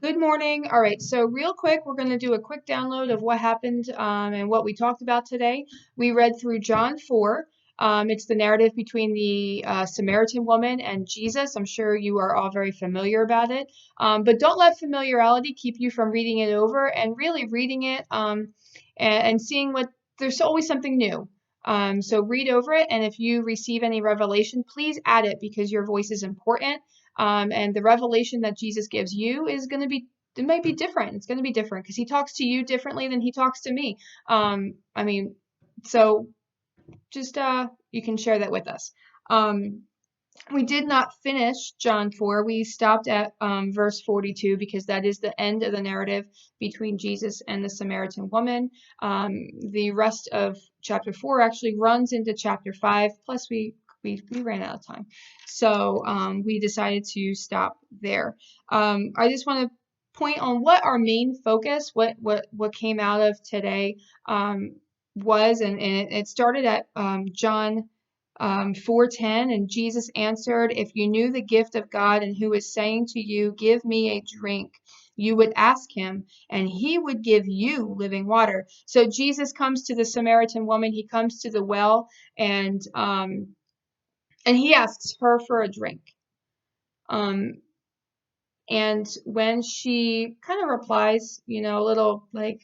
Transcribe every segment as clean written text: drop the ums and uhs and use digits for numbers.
Good morning. All right, so real quick, we're going to do a quick download of what happened and what we talked about today. We read through John 4. It's the narrative between the Samaritan woman and Jesus. I'm sure you are all very familiar about it. But don't let familiarity keep you from reading it over and really reading it and seeing there's always something new. So read over it, and if you receive any revelation, please add it because your voice is important. And the revelation that Jesus gives you is going to be, it might be different. It's going to be different because he talks to you differently than he talks to me. I mean, so just you can share that with us. Um, we did not finish John 4. We stopped at verse 42 because that is the end of the narrative between Jesus and the Samaritan woman. The rest of chapter 4 actually runs into chapter 5, plus we ran out of time. So we decided to stop there. I just want to point on what our main focus, what came out of today was, and it started at John 4:10, and Jesus answered, "If you knew the gift of God and who is saying to you, 'Give me a drink,' you would ask him, and he would give you living water." So Jesus comes to the Samaritan woman. He comes to the well, and he asks her for a drink. Um, and when she kind of replies, a little like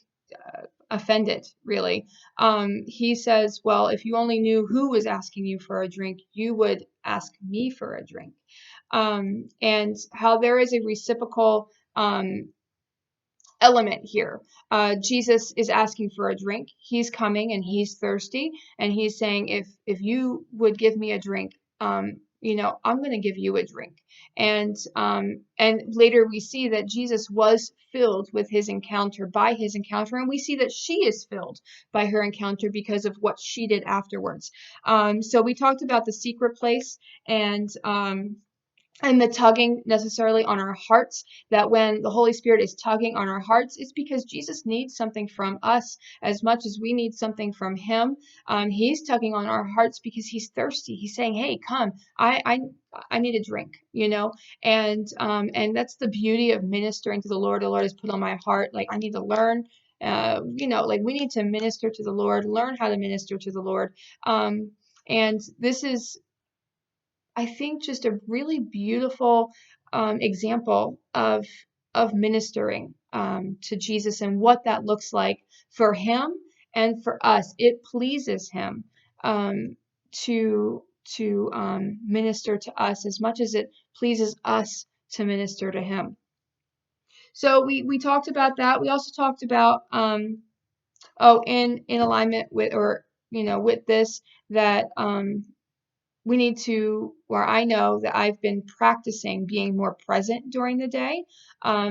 offended, really. He says, "Well, if you only knew who was asking you for a drink, you would ask me for a drink." And how there is a reciprocal element here. Jesus is asking for a drink. He's coming and he's thirsty, and he's saying, "If you would give me a drink, I'm going to give you a drink." And later we see that Jesus was filled with his encounter by his encounter, and we see that she is filled by her encounter because of what she did afterwards. So we talked about the secret place and the tugging necessarily on our hearts, that when the Holy Spirit is tugging on our hearts, it's because Jesus needs something from us as much as we need something from him. He's tugging on our hearts because he's thirsty. He's saying, "Hey, come, I need a drink," and that's the beauty of ministering to the Lord. The Lord has put on my heart, like, I need to learn. Like, we need to minister to the Lord, learn how to minister to the Lord. And this is, I think, just a really beautiful example of ministering to Jesus and what that looks like for him and for us. It pleases him um, to minister to us as much as it pleases us to minister to him. So we talked about that. We also talked about in alignment with, or with this, that we need to, or I know that I've been practicing being more present during the day,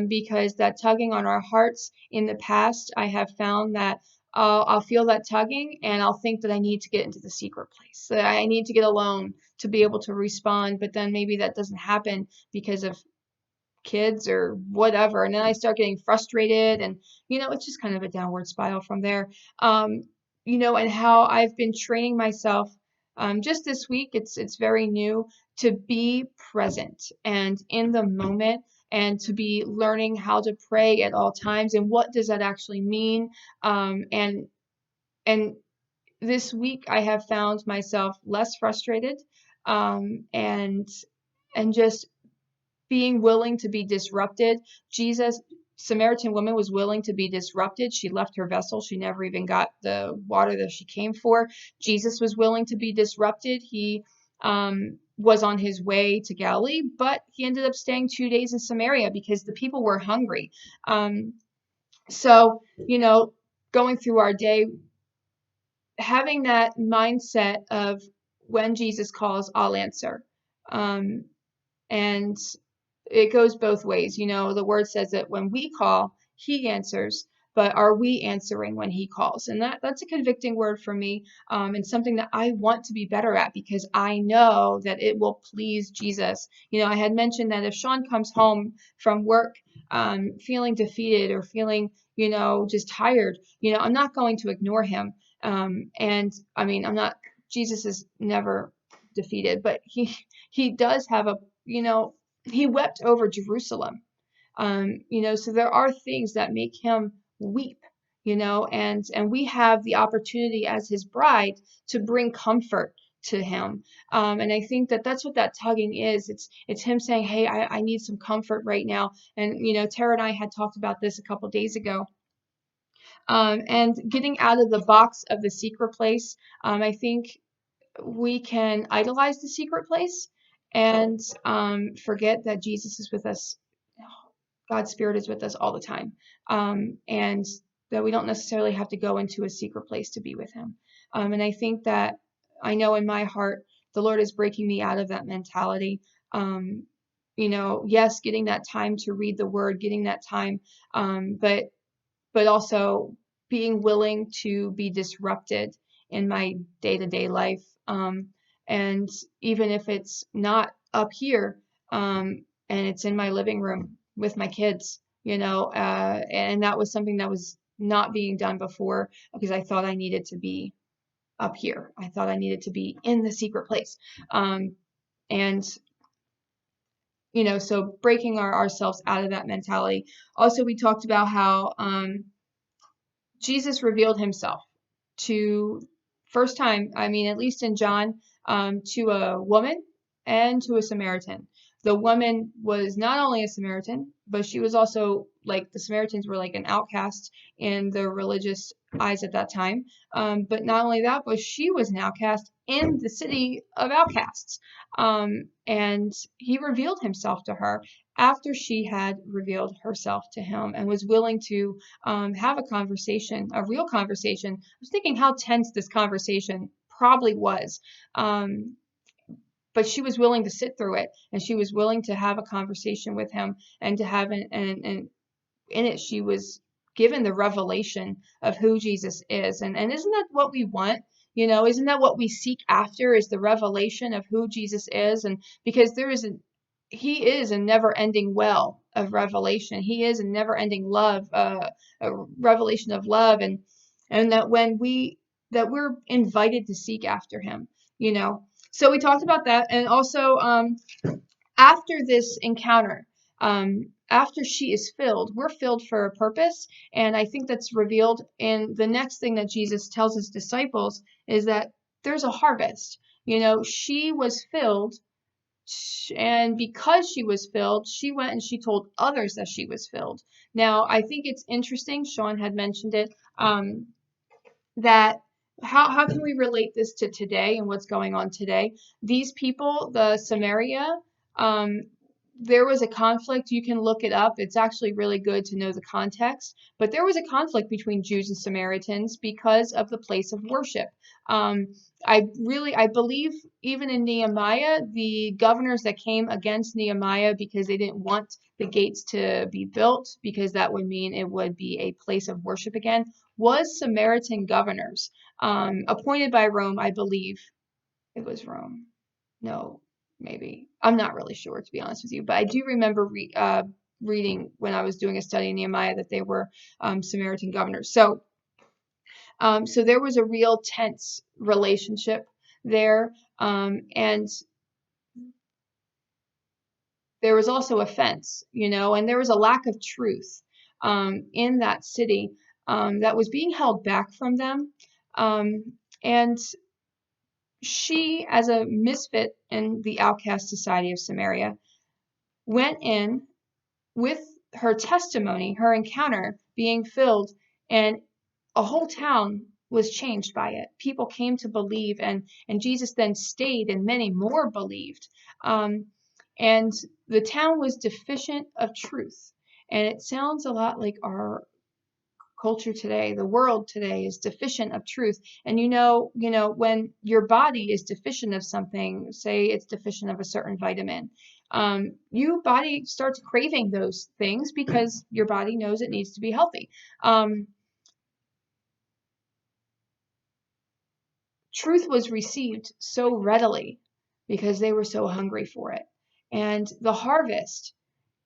because that tugging on our hearts in the past, I have found that I'll feel that tugging and I'll think that I need to get into the secret place, that I need to get alone to be able to respond, but then maybe that doesn't happen because of kids or whatever. And then I start getting frustrated, and, it's just kind of a downward spiral from there. And how I've been training myself just this week, it's very new, to be present and in the moment, and to be learning how to pray at all times. And what does that actually mean? And this week I have found myself less frustrated, and just being willing to be disrupted. Jesus, Samaritan woman, was willing to be disrupted. She left her vessel. She never even got the water that she came for. Jesus was willing to be disrupted. He was on his way to Galilee, but he ended up staying 2 days in Samaria because the people were hungry. So, going through our day, having that mindset of, when Jesus calls, I'll answer. And it goes both ways. The word says that when we call, he answers, but are we answering when he calls? And that's a convicting word for me, and something that I want to be better at, because I know that it will please Jesus. I had mentioned that if Sean comes home from work feeling defeated or feeling, just tired, I'm not going to ignore him. And I mean, Jesus is never defeated, but he does have he wept over Jerusalem. So there are things that make him weep, and we have the opportunity as his bride to bring comfort to him. And I think that that's what that tugging is. It's him saying, hey, I need some comfort right now. And, Tara and I had talked about this a couple days ago. And getting out of the box of the secret place, I think we can idolize the secret place and forget that Jesus is with us. God's Spirit is with us all the time. And that we don't necessarily have to go into a secret place to be with him. And I think that I know in my heart, the Lord is breaking me out of that mentality. Yes, getting that time to read the word, getting that time, but also being willing to be disrupted in my day-to-day life. And even if it's not up here, and it's in my living room with my kids, and that was something that was not being done before because I thought I needed to be up here. I thought I needed to be in the secret place. And so breaking ourselves out of that mentality. Also, we talked about how Jesus revealed himself to first time, I mean, at least in John, to a woman and to a Samaritan. The woman was not only a Samaritan, but she was also like the Samaritans were like an outcast in the religious eyes at that time. But not only that, but she was an outcast in the city of outcasts. And he revealed himself to her after she had revealed herself to him and was willing to have a conversation, a real conversation. I was thinking how tense this conversation probably was. But she was willing to sit through it, and she was willing to have a conversation with him, and to have and in it she was given the revelation of who Jesus is. And isn't that what we want? Isn't that what we seek after, is the revelation of who Jesus is? And because he is a never-ending well of revelation. He is a never-ending love, a revelation of love, and that we're invited to seek after him. So we talked about that, and also after this encounter, after she is filled, we're filled for a purpose, and I think that's revealed in the next thing that Jesus tells his disciples is that there's a harvest. She was filled, and because she was filled, she went and she told others that she was filled. Now, I think it's interesting, Sean had mentioned it, that how can we relate this to today and what's going on today? These people, the Samaria, there was a conflict. You can look it up. It's actually really good to know the context. But there was a conflict between Jews and Samaritans because of the place of worship. I believe even in Nehemiah, the governors that came against Nehemiah because they didn't want the gates to be built because that would mean it would be a place of worship again, was Samaritan governors, appointed by Rome, I believe. It was Rome. No, maybe. I'm not really sure, to be honest with you, but I do remember reading when I was doing a study in Nehemiah that they were Samaritan governors. So there was a real tense relationship there, and there was also offense, and there was a lack of truth in that city that was being held back from them. And she, as a misfit in the outcast society of Samaria, went in with her testimony, her encounter being filled, and a whole town was changed by it. People came to believe, and Jesus then stayed, and many more believed. And the town was deficient of truth. And it sounds a lot like our culture today. The world today is deficient of truth. And when your body is deficient of something, say it's deficient of a certain vitamin, your body starts craving those things because your body knows it needs to be healthy. Truth was received so readily because they were so hungry for it. And the harvest,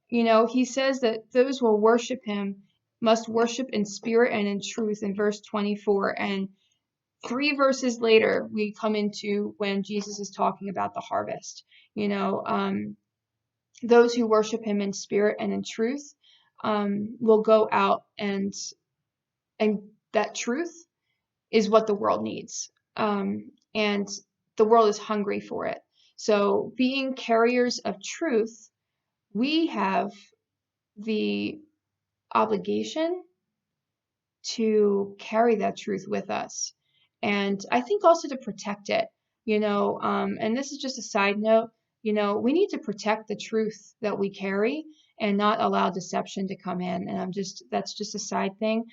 he says that those who will worship him must worship in spirit and in truth in verse 24. And 3 verses later, we come into when Jesus is talking about the harvest. Those who worship him in spirit and in truth. will go out and that truth is what the world needs. And the world is hungry for it. So being carriers of truth, we have the obligation to carry that truth with us. And I think also to protect it, and this is just a side note, we need to protect the truth that we carry and not allow deception to come in. And that's just a side thing,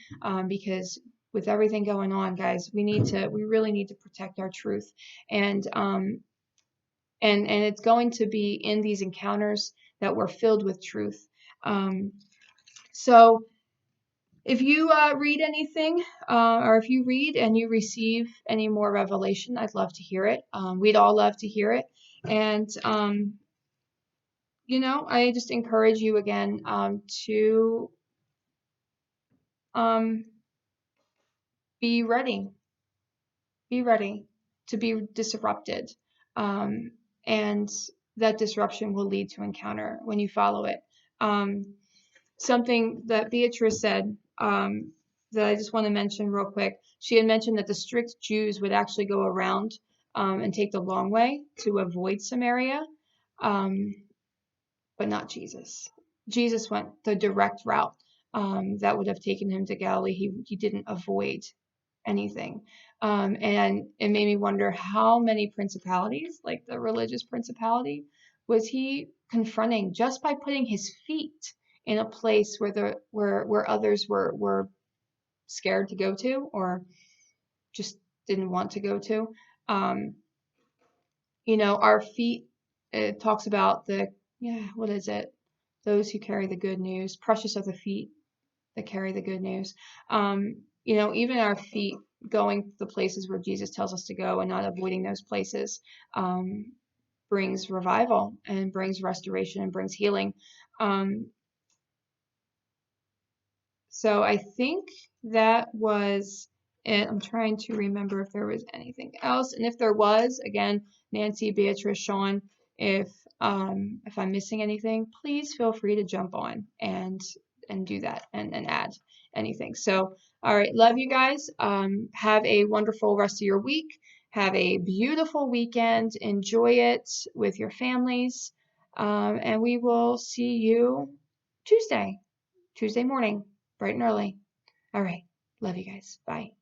because with everything going on, guys, we really need to protect our truth. And it's going to be in these encounters that we're filled with truth. So if you read anything, or if you read and you receive any more revelation, I'd love to hear it. We'd all love to hear it. And, I just encourage you again to be ready. Be ready to be disrupted. And that disruption will lead to encounter when you follow it. Something that Beatrice said, that I just want to mention real quick. She had mentioned that the strict Jews would actually go around and take the long way to avoid Samaria, but not Jesus. Jesus went the direct route that would have taken him to Galilee. He didn't avoid anything. And it made me wonder how many principalities, like the religious principality, was he confronting just by putting his feet in a place where others were scared to go to or just didn't want to go to. Our feet, it talks about what is it? Those who carry the good news, precious are the feet that carry the good news. Even our feet going the places where Jesus tells us to go and not avoiding those places brings revival and brings restoration and brings healing. So I think that was it. I'm trying to remember if there was anything else, and if there was, again, Nancy, Beatrice, Sean, if I'm missing anything, please feel free to jump on and do that and add anything. So, all right, love you guys. Have a wonderful rest of your week. Have a beautiful weekend. Enjoy it with your families, and we will see you Tuesday morning, bright and early. All right. Love you guys. Bye.